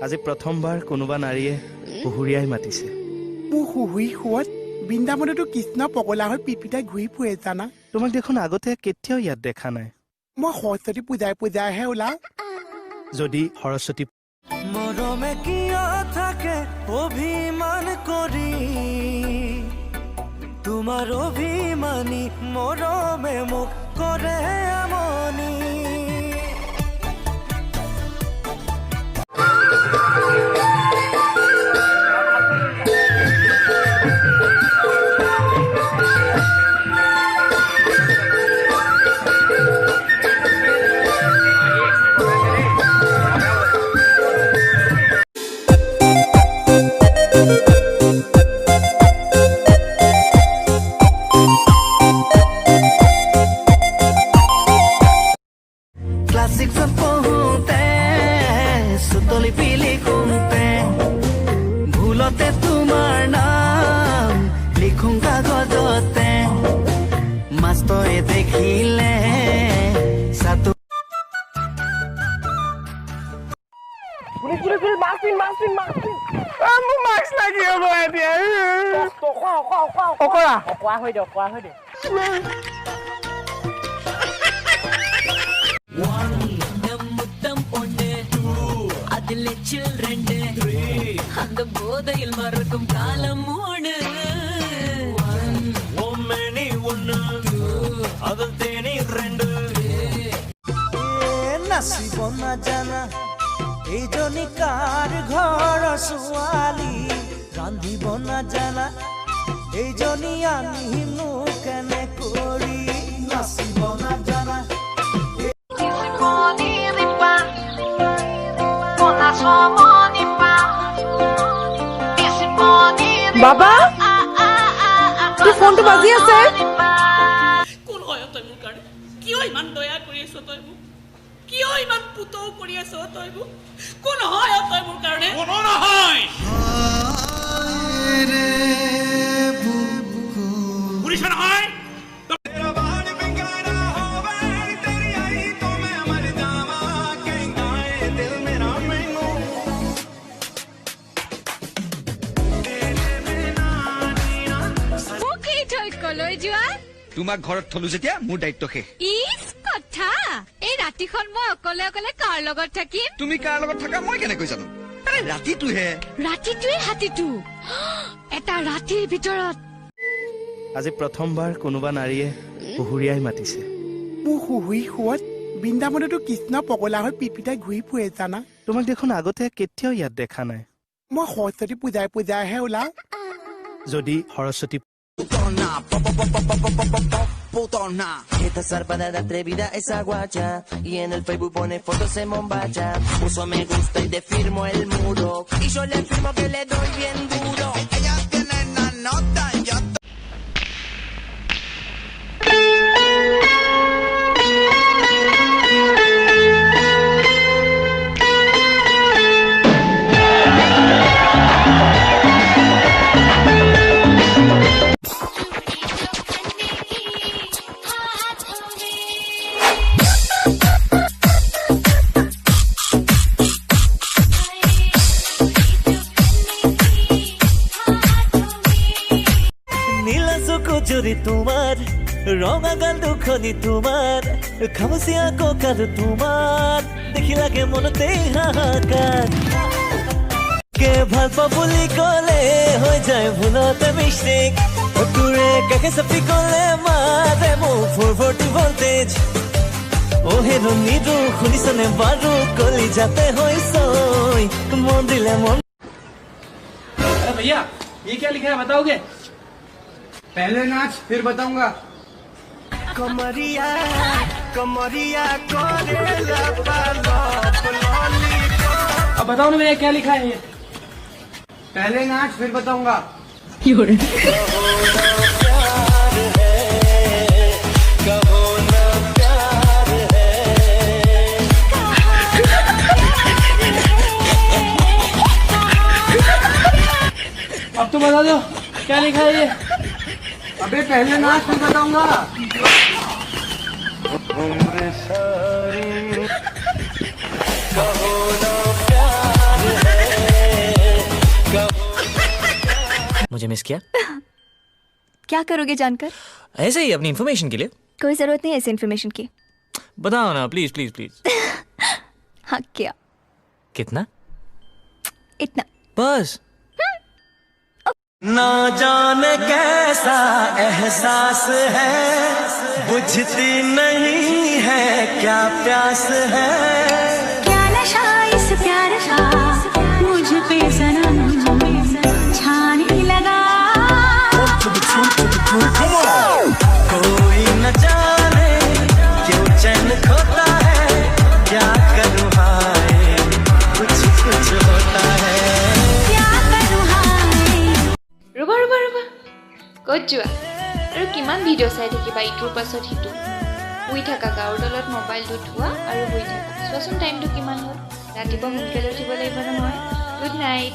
আজি প্ৰথমবাৰ কোনোবা নাৰীয়ে হুহুৰিয়াই মাতিছে। মোৰ হুহুৰি সোৱাদ বৃন্দাবনতো কৃষ্ণ পগলা হৈ পিপিতাই ঘূৰি ফুৰে জানা। তোমাক দেখোন আগতে কেতিয়াও ইয়াত দেখা নাই। মই সৰস্বতী পূজাইহে ওলাও। যদি সৰস্বতী মৰমে কিয় থাকে অভিমান কৰি, তোমাৰ অভিমানী মৰমে মোক কৰে আমনি। ক্লাছিকছত পঢ়োতে চুতলি পিলি কোঁতে ভুলতে তোমাৰ নাম লিখোঁ কাগজতে, মাষ্টৰে দেখিলে চাতু அதிலே சில்ரெண்டு அந்த போதையில் மறக்கும் காலம் மூணு. ஒம்மேனி ஒண்ணு அதில் தேனி ரெண்டு. নাচিব নাজানা এইজনী কাৰ ঘৰৰ ছোৱালী, ৰান্ধিব নাজানা এইজনী আনিনো কেনে কৰি, নাচিব নাজানা বাবা তোৰ ফোনটো বাজি আছে। কোন হয় তই মোৰ কাৰণে? কিয় ইমান দয়া কৰি আছ তই মোক? কিয় ইমান পুতৌ কৰি আছ তই মোক? কোন হয় তই মোৰ কাৰণে? কোনো নহয়। শুনিছ নহয়? তোমাক ঘৰত থলো যেতিয়া মোৰ দায়িত্ব শেষ। ইস কথা, এই ৰাতিখন মই অকলে অকলে কাৰ লগত থাকিম? তুমি কাৰ লগত থাকা মই কেনেকৈ জানো? আৰে ৰাতিটোহে। ৰাতিটোৱে হাতীটো এটা ৰাতিৰ ভিতৰত। আজি প্ৰথমবাৰ কোনোবা নাৰীয়ে হুহুৰিয়াই মাতিছে। মোৰ হুহুৰি সোৱাদ বৃন্দাবনতো কৃষ্ণ পগলা হৈ পিপিতাই ঘূৰি ফুৰে জানা। তোমাক দেখোন আগতে কেতিয়াও ইয়াত দেখা নাই। মই সৰস্বতী পূজাইহে ওলাও। যদি Saraswati putona. Esta zarpada de atrevida esa guacha, y en el Facebook pone fotos en bombacha. Puso me gusta y te firmo el muro, y yo le firmo que le doy bien duro. Ella tiene la nota y yo জুৰি তোমাৰ ৰঙা গাল দুখনি তোমাৰ খামুচিয়া কঁকাল তোমাৰ দেখি লাগে মনতে হাহাকাৰ। কে ভাল পা বুলি ক'লে হৈ যায় ভুলতে মিষ্টেক, তোৰে কাষে চাপি ক'লে মাৰে মোক 440 ভল্টেজ। অ' হেনো নিদো শুনিছনে বাৰু কলি যাতে হৈছই মন দিলে মন। भैया ये क्या लिखा है बताओगे? पहले नाच फिर बताऊंगा। कमरिया कमरिया करेला पालप लॉलीपॉप। अब बताओ ना भैया क्या लिखा है ये? पहले नाच फिर बताऊंगा। अब तो बता दो क्या लिखा है ये? अबे पहले नाच फिर बताऊंगा। कहो ना प्यार है। मुझे मिस किया? क्या करोगे जानकर? ऐसे ही अपनी इन्फॉर्मेशन के लिए। कोई जरूरत नहीं है ऐसी इन्फॉर्मेशन की। बताओ ना प्लीज प्लीज प्लीज। हाँ क्या? कितना? इतना। बस। ना जाने कैसा एहसास है, बुझती नहीं है क्या प्यास है। क्या नशा इस प्यार का मुझ पे सनम छाने लगा। कोई न जाने क्यों चैन खोता है, क्या करूँ हाय कुछ कुछ होता है। क्या करूँ हाय। ৰ'বা ৰ'বা ৰ'বা ক'ত যোৱা আৰু কিমান ভিডিঅ' চাই থাকিবা ইটোৰ পাছত সিটো শুই থাকা গাঁৱৰ তলত মোবাইলটো থোৱা আৰু শুই থাকা চোৱাচোন টাইমটো কিমান হ'ল ৰাতিপুৱা সোনকালে উঠিব লাগিব নহয় গুড নাইট